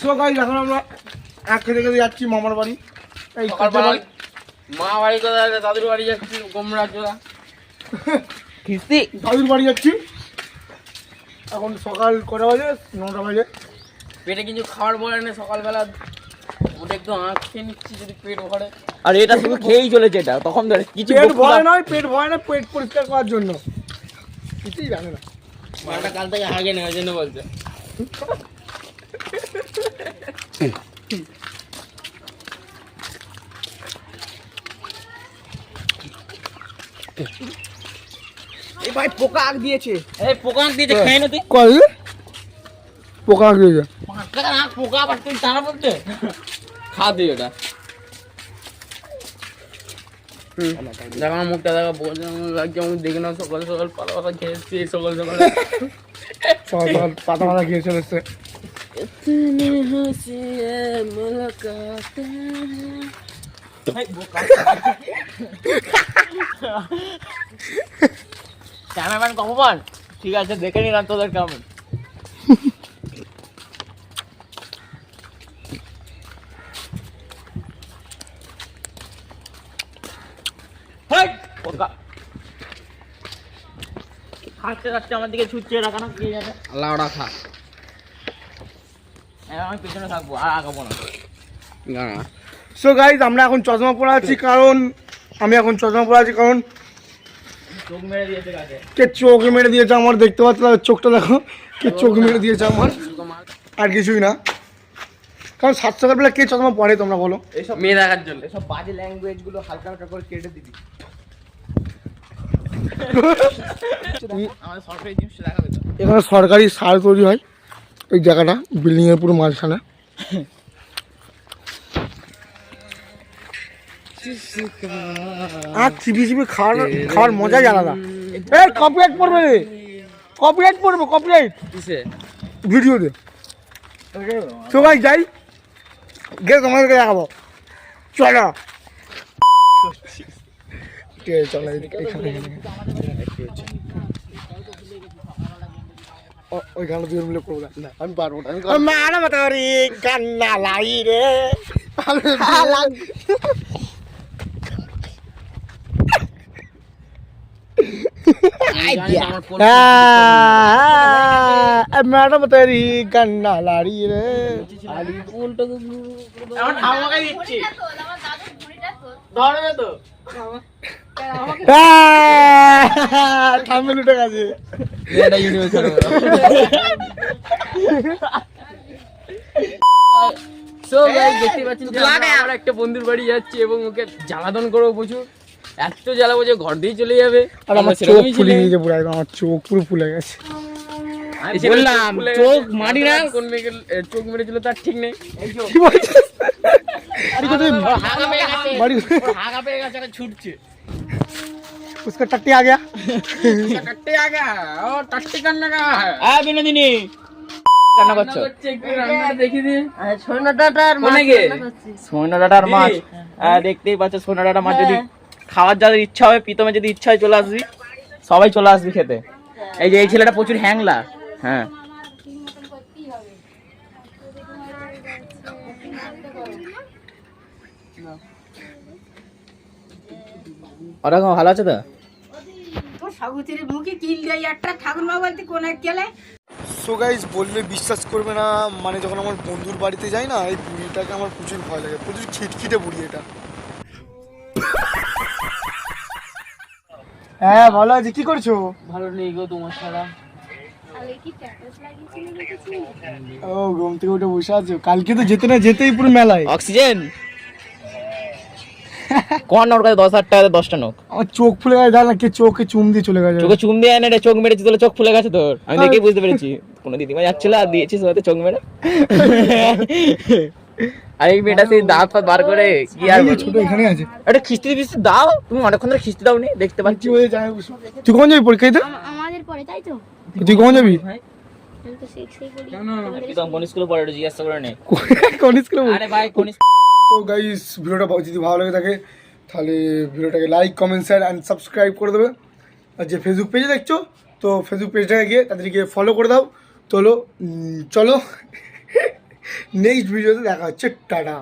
So guys এখন আমরা এক খেতে খেতে যাচ্ছি মামার বাড়ি। এই মা বাড়ি কোথায়, দাদুর বাড়ি যাচ্ছি গোমরাজোড়া কিস্তি দাদুর বাড়ি যাচ্ছি। এখন সকাল কটা বাজে? 9টা বাজে। পেটে কিছু খাওয়ার বলে না, সকালবেলা ওটা একটু আঁক খেয়ে নিচ্ছি যদি পেট ভরে। আর এটা শুধু খেয়েই চলেছে, এটা তখন ধরে কিছু পেট ভয় নয়, পেট ভয় না, পেট পরিষ্কার করার জন্য। কিছুই জানে না মাটা কাল থেকে হাগে নেওয়ার জন্য বলছে। এই ভাই পোকা আগ দিয়েছে। এই পোকা আঁক দিয়েছে, খেয়ে না তুই। কই পোকা আগ দিয়েছে? পোকা আবার তুই টানা বলতে খা তুই ওটা। দেখো আমার মুখটা দেখো, লাগছে আমি দেখে না। সকাল সকাল পাতা পাতা খেয়ে এসছি সকাল সকাল। সকাল সকাল পাতা পাতা খেয়ে চলে এসছে। ক্যামেরাম্যান কখন? ঠিক আছে, দেখে নিলাম তোদের কেমন। হাঁটতে হাঁটতে আমার দিকে ছুটছে, রাখা না কে যাবে। আল্লাহ ওরা খা, আমি পিছনে থাকবো আর আগাবো না। সো গাইস আমরা এখন চশমা পরে আছি, কারণ চোখ মেরে দিয়েছে গাছে। কে চোখ মেরে দিয়েছে আমার, দেখতে পাচ্ছ চোখটা দেখো, কে চোখ মেরে দিয়েছে আমার, আর কিছুই না। কারণ 7 সকালবেলা কে চশমা পরে তোমরা বলো? এইসব মেয়ে দেখার জন্য, এসব বাজে ল্যাঙ্গুয়েজ গুলো হালকা হালকা করে কেটে দিবি। আমাদের সরকারি জিনিস দেখাবে তো। এখানে সরকারি সার তৈরি হয়, এই জায়গাটা বিল্ডিং এর পুরো মাঝখানে। আর চিপি চিপি খাওয়ার মজাই আলাদা। এই কপিরাইট পড়বে রে, কপিরাইট পড়বে, কপিরাইট কিসে? ভিডিওতে। সবাই যাই গিয়ে তোমাদেরকে দেখাবো, চলো। চলো এখানে ওই গানটা দুজন মিলে করবো না, আমি পারবো না। কান্না লাই রে ম্যাডাম তেরি কান্না লাড়ি রে। থামবে লুটে গেছে। দেখতে পাচ্ছেন আমরা একটা বন্ধুর বাড়ি যাচ্ছি এবং ওকে জ্বালাতন করবো প্রচুর। এত জ্বালাবো যে ঘর দিয়ে চলে যাবে। আর আমার চোখ ফুলে গেছে পুরো, আমার চোখ পুরো ফুলে গেছে। বললাম চোখ মারি না, কোন মেয়েকে চোখ মেরেছিল তার ঠিক নেই। কি বলছিস? হাগা পেয়ে গেছে, ছুটছে। उसका टट्टी आ गया, टट्टी आ गया और टट्टी करने का है। आ বিনোদিনী রান্না করছো? একটু রান্না দেখি দি। সোনা ডাটার মাছ রান্না করছি। সোনা ডাটার মাছ, দেখতেই পাচ্ছ সোনা ডাটার মাছ। যদি খাওয়ার যাদের ইচ্ছা হবে, প্রীতমে যদি ইচ্ছা হয় চলে আসবি, সবাই চলে আসবি খেতে। এই যে এই ছেলেটা প্রচুর হ্যাংলা। হ্যাঁ ওরকম ভালো আছে তো? সো গাইস বললে বিশ্বাস করবে না, মানে যখন আমার বন্ধুর বাড়িতে যাই না, এই বুড়িটাকে আমার প্রচুর ভয় লাগে, প্রচুর খিটখিটে বুড়ি এটা। হ্যাঁ ভালো আছে, কি করছো? ভালো নেই গো তোমার সারা। ও ঘুম থেকে উঠে বসে আছো? কালকে তো যেতে না যেতেই পুরো মেলায় অক্সিজেন কোন নোট কাছে 10,000 টাকা 10টা নোট। আমার চোখ ফুলে গেছে, জানা কে চোখে চুম দিয়ে চলে গেছে। চোখে চুম দিয়ে এনে রে, চোখ মেরেছিস তাহলে চোখ ফুলে গেছে তোর। আমি দেখেই বুঝতে পেরেছি কোন দিদিমা যাচ্ছিল আর দিয়েছিস হয়তো চোখ মেরে। আর এই মেয়েটা সেই দাঁত ফাত বার করে কি আর ছোট এখানে আছে। এটা খিস্তি ফিস্তি দাও, তুমি অনেকক্ষণ ধরে খিস্তি দাও নি, দেখতে পাচ্ছি। তুই কখন যাবি পরীক্ষা দিতে? আমাদের পরে তাই তো। তুই কখন যাবি? আমি তো 6 এই পড়ি। একদম কোন স্কুলে পড়ে এটা জিজ্ঞাসা করে নে। কোন স্কুলে? আরে ভাই কোন। তো গাইস ভিডিওটা যদি ভালো লাগে থাকে তাহলে ভিডিওটাকে like comment share and subscribe করে দেবে। আর যে ফেসবুক পেজে দেখছো, তো ফেসবুক পেজটাকে গিয়ে তাদেরকে ফলো করে দাও। চলো নেক্সট ভিডিওতে দেখা হচ্ছে, টাটা।